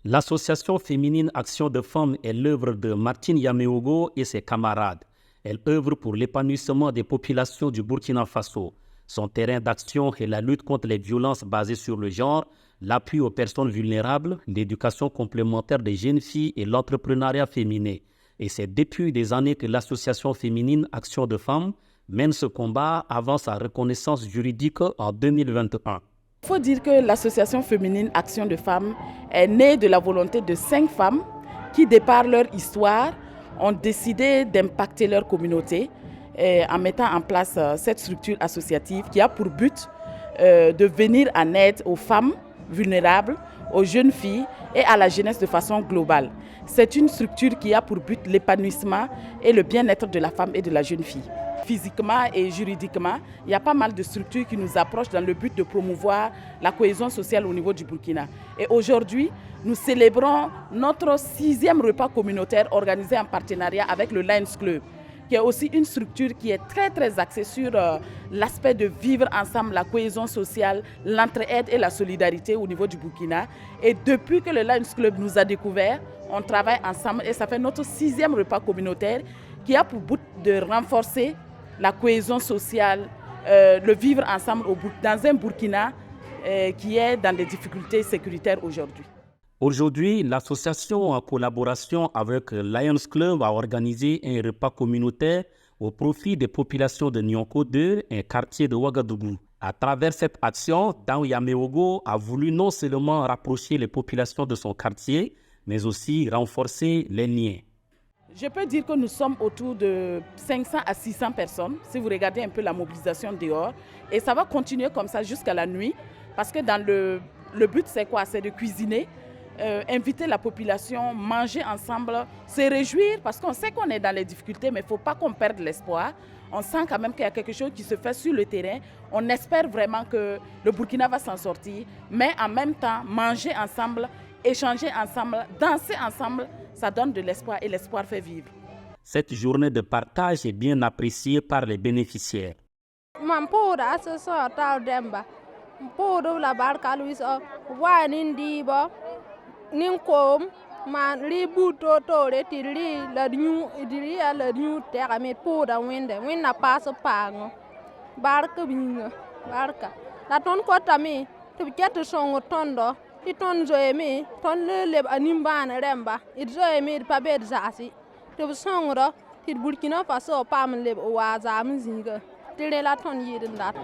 L'association féminine Action de Femmes est l'œuvre de Martine Yameogo et ses camarades. Elle œuvre pour l'épanouissement des populations du Burkina Faso. Son terrain d'action est la lutte contre les violences basées sur le genre, l'appui aux personnes vulnérables, l'éducation complémentaire des jeunes filles et l'entrepreneuriat féminin. Et c'est depuis des années que l'association féminine Action de Femmes mène ce combat avant sa reconnaissance juridique en 2021. Il faut dire que l'association féminine Action de Femmes est née de la volonté de 5 femmes qui, de par leur histoire, ont décidé d'impacter leur communauté en mettant en place cette structure associative qui a pour but de venir en aide aux femmes vulnérables, aux jeunes filles et à la jeunesse de façon globale. C'est une structure qui a pour but l'épanouissement et le bien-être de la femme et de la jeune fille. Physiquement et juridiquement, il y a pas mal de structures qui nous approchent dans le but de promouvoir la cohésion sociale au niveau du Burkina. Et aujourd'hui, nous célébrons notre 6e repas communautaire organisé en partenariat avec le Lions Club, qui est aussi une structure qui est très axée sur l'aspect de vivre ensemble, la cohésion sociale, l'entraide et la solidarité au niveau du Burkina. Et depuis que le Lions Club nous a découvert, on travaille ensemble et ça fait notre 6e repas communautaire qui a pour but de renforcer la cohésion sociale, le vivre ensemble dans un Burkina qui est dans des difficultés sécuritaires aujourd'hui. Aujourd'hui, l'association, en collaboration avec Lions Club, a organisé un repas communautaire au profit des populations de Nyonko 2, un quartier de Ouagadougou. À travers cette action, Dan Yameogo a voulu non seulement rapprocher les populations de son quartier, mais aussi renforcer les liens. Je peux dire que nous sommes autour de 500 à 600 personnes, si vous regardez un peu la mobilisation dehors. Et ça va continuer comme ça jusqu'à la nuit, parce que dans le but, c'est quoi? C'est de cuisiner, inviter la population, manger ensemble, se réjouir, parce qu'on sait qu'on est dans les difficultés, mais il ne faut pas qu'on perde l'espoir. On sent quand même qu'il y a quelque chose qui se fait sur le terrain. On espère vraiment que le Burkina va s'en sortir, mais en même temps, manger ensemble, échanger ensemble, danser ensemble, ça donne de l'espoir et l'espoir fait vivre. Cette journée de partage est bien appréciée par les bénéficiaires. Iton zoemi ton leb animban remba it zoemi pabed zasi to songro tit Burkina Faso pam leb waza mzinga tire la ton yidin dat.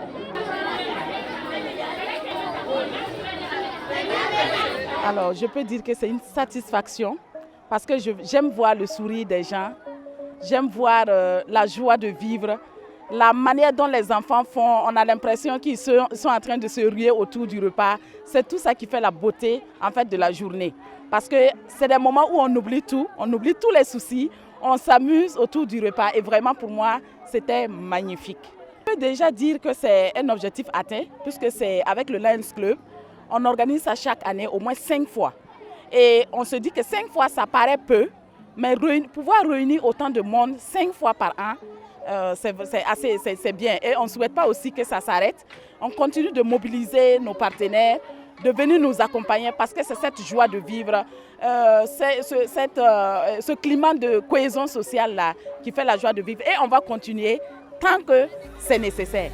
Alors je peux dire que c'est une satisfaction parce que j'aime voir le sourire des gens, j'aime voir la joie de vivre. La manière dont les enfants font, on a l'impression qu'ils sont en train de se ruer autour du repas. C'est tout ça qui fait la beauté en fait, de la journée. Parce que c'est des moments où on oublie tout, on oublie tous les soucis, on s'amuse autour du repas. Et vraiment pour moi, c'était magnifique. Je peux déjà dire que c'est un objectif atteint, puisque c'est avec le Lions Club. On organise ça chaque année au moins 5 fois. Et on se dit que 5 fois, ça paraît peu, mais pouvoir réunir autant de monde 5 fois par an, c'est bien et on ne souhaite pas aussi que ça s'arrête. On continue de mobiliser nos partenaires, de venir nous accompagner parce que c'est cette joie de vivre, ce climat de cohésion sociale là qui fait la joie de vivre et on va continuer tant que c'est nécessaire.